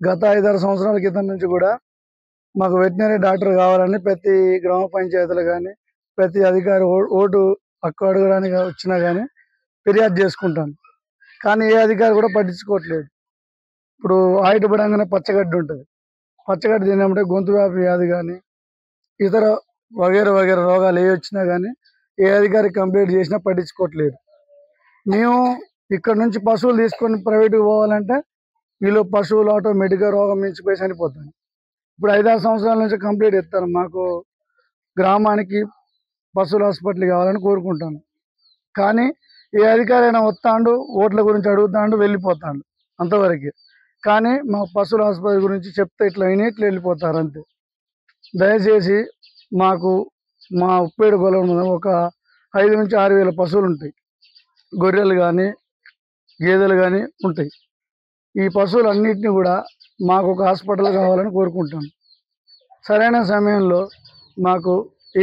గత 5-6 సంవత్సరాల క్రితం నుంచి కూడా మాకు వెటర్నరీ డాక్టర్ కావాలని ప్రతి గ్రామ పంచాయతీలు కానీ ప్రతి అధికారి ఓటు హక్కు అడగడానికి వచ్చినా కానీ ఫిర్యాదు చేసుకుంటాను. కానీ ఏ అధికారి కూడా పట్టించుకోవట్లేదు. ఇప్పుడు ఆయుట పడంగానే పచ్చగడ్డి ఉంటుంది. పచ్చగడ్డి తినమంటే గొంతు వ్యాపి వ్యాధి కానీ ఇతర వగేర రోగాలు ఏ వచ్చినా కానీ ఏ అధికారి కంప్లైంట్ చేసినా పట్టించుకోవట్లేదు. మేము ఇక్కడ నుంచి పశువులు తీసుకొని ప్రైవేట్కి పోవాలంటే వీళ్ళు పశువులు ఆటోమేటిక్గా రోగం మించిపోయి చనిపోతాయి. ఇప్పుడు 5-6 సంవత్సరాల నుంచి కంప్లీట్ ఇస్తాను. మాకు గ్రామానికి పశువుల హాస్పిటల్ కావాలని కోరుకుంటాను. కానీ ఏ అధికారి అయినా వస్తాడు, ఓట్ల గురించి అడుగుతాడు, వెళ్ళిపోతాడు అంతవరకు. కానీ మా పశువుల హాస్పిటల్ గురించి చెప్తే ఇట్లా వెళ్ళిపోతారు అంతే. దయచేసి మాకు మా ఉప్పేడు గొలం ఒక 5 నుంచి 6 వేల పశువులు ఉంటాయి. గొర్రెలు కానీ గేదెలు కానీ ఉంటాయి. ఈ పశువులన్నింటినీ కూడా మాకు ఒక హాస్పిటల్ కావాలని కోరుకుంటాను. సరైన సమయంలో మాకు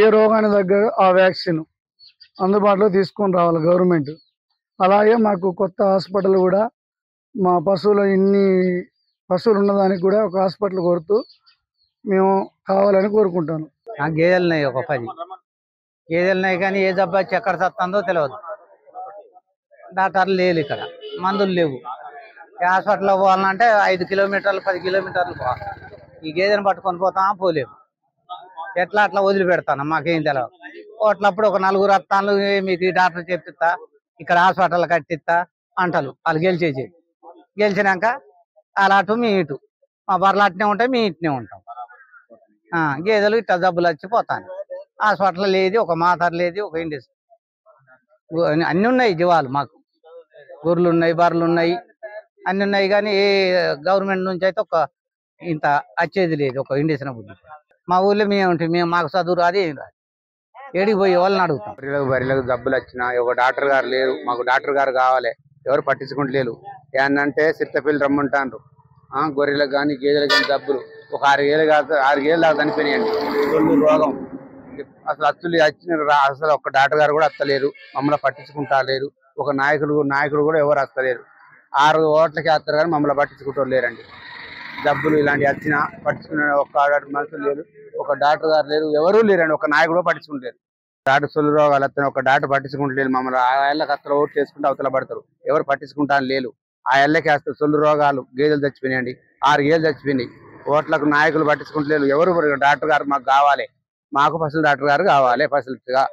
ఏ రోగానికి తగ్గ ఆ వ్యాక్సిన్ అందుబాటులో తీసుకొని రావాలి గవర్నమెంట్. అలాగే మాకు కొత్త హాస్పిటల్ కూడా మా పశువులు ఇన్ని పశువులు ఉన్నదానికి కూడా ఒక హాస్పిటల్ కోరుతూ మేము కావాలని కోరుకుంటాను. గేదెలు ఉన్నాయి, ఒక 10 గేదెలు ఉన్నాయి. కానీ ఏ జబ్బా ఎక్కడ చస్తుందో తెలియదు. డాక్టర్లు లేవు, ఇక్కడ మందులు లేవు. హాస్పిటల్లో పోవాలంటే 5 కిలోమీటర్లు 10 కిలోమీటర్లు పోవాలి. ఈ గేదెను పట్టుకొని పోతామా పోలేము. ఎట్లా అట్లా వదిలిపెడతాను, మాకేం తెలియదు. అట్లప్పుడు ఒక 4 వస్తాను, మీకు ఈ డాక్టర్ చెప్పిస్తా, ఇక్కడ హాస్పిటల్ కట్టిస్తా అంటారు. వాళ్ళు గెలిచినాక అలా అటు మీ ఇటు, మా బర్రెలు అట్నే ఉంటాయి, మీ ఇట్నే ఉంటాం. గేదెలు ఇట్లా జబ్బులు వచ్చిపోతాను. హాస్పిటల్ లేదు, ఒక మాతర్ లేదు, ఒక ఇండిస్ అన్ని ఉన్నాయి. జీవాలు మాకు గొర్రెలు ఉన్నాయి, బర్రెలు ఉన్నాయి, అన్ని ఉన్నాయి. కానీ ఏ గవర్నమెంట్ నుంచి అయితే ఒక ఇంత వచ్చేది లేదు, ఒక ఇండిసిన బుద్ధి. మా ఊళ్ళో మేము మాకు చదువు రాదు, ఏం రాదు. ఏడికి పోయి వాళ్ళని అడుగుతాం. బర్రెలకు జబ్బులు వచ్చినా ఒక డాక్టర్ గారు లేరు, మాకు డాక్టర్ గారు కావాలి, ఎవరు పట్టించుకుంటలేరు. ఏమన్నంటే సిత్తపల్లి రమ్మంటారు. గొర్రెలకు కానీ గేదెలకు కానీ జబ్బులు ఒక 6 ఏళ్ళు దాకా చనిపోయినాయండి. రోగం అసలు అసలు ఒక డాక్టర్ గారు కూడా వస్తలేరు, మమ్మల్ని పట్టించుకుంటలేరు. ఒక నాయకుడు కూడా ఎవరు వస్తలేరు. 6 ఓట్లకి వస్తారు కానీ మమ్మల్ని పట్టించుకుంటారు లేరండి. జబ్బులు ఇలాంటివి వచ్చినా పట్టించుకునే ఒక మనుషులు లేరు, ఒక డాక్టర్ గారు లేరు, ఎవరూ లేరండి. ఒక నాయకుడు పట్టించుకుంటారు. డాక్టర్ సొల్లు రోగాలు వస్తాయి, ఒక డాక్టర్ పట్టించుకుంటలేరు. మమ్మల్ని ఆ ఏళ్ళకి అసలు ఓటు చేసుకుంటే అవతల పడతారు, ఎవరు పట్టించుకుంటాను లేదు. ఆ ఏళ్ళకి వస్తారు సొల్లు రోగాలు. గేదెలు చచ్చిపోయినాయండి, 6 గేదెలు చచ్చిపోయినాయి. ఓట్లకు నాయకులు పట్టించుకుంటలేరు, ఎవరు డాక్టర్ గారు మాకు కావాలి, మాకు ఫసల్ డాక్టర్ గారు కావాలి ఫసల్గా.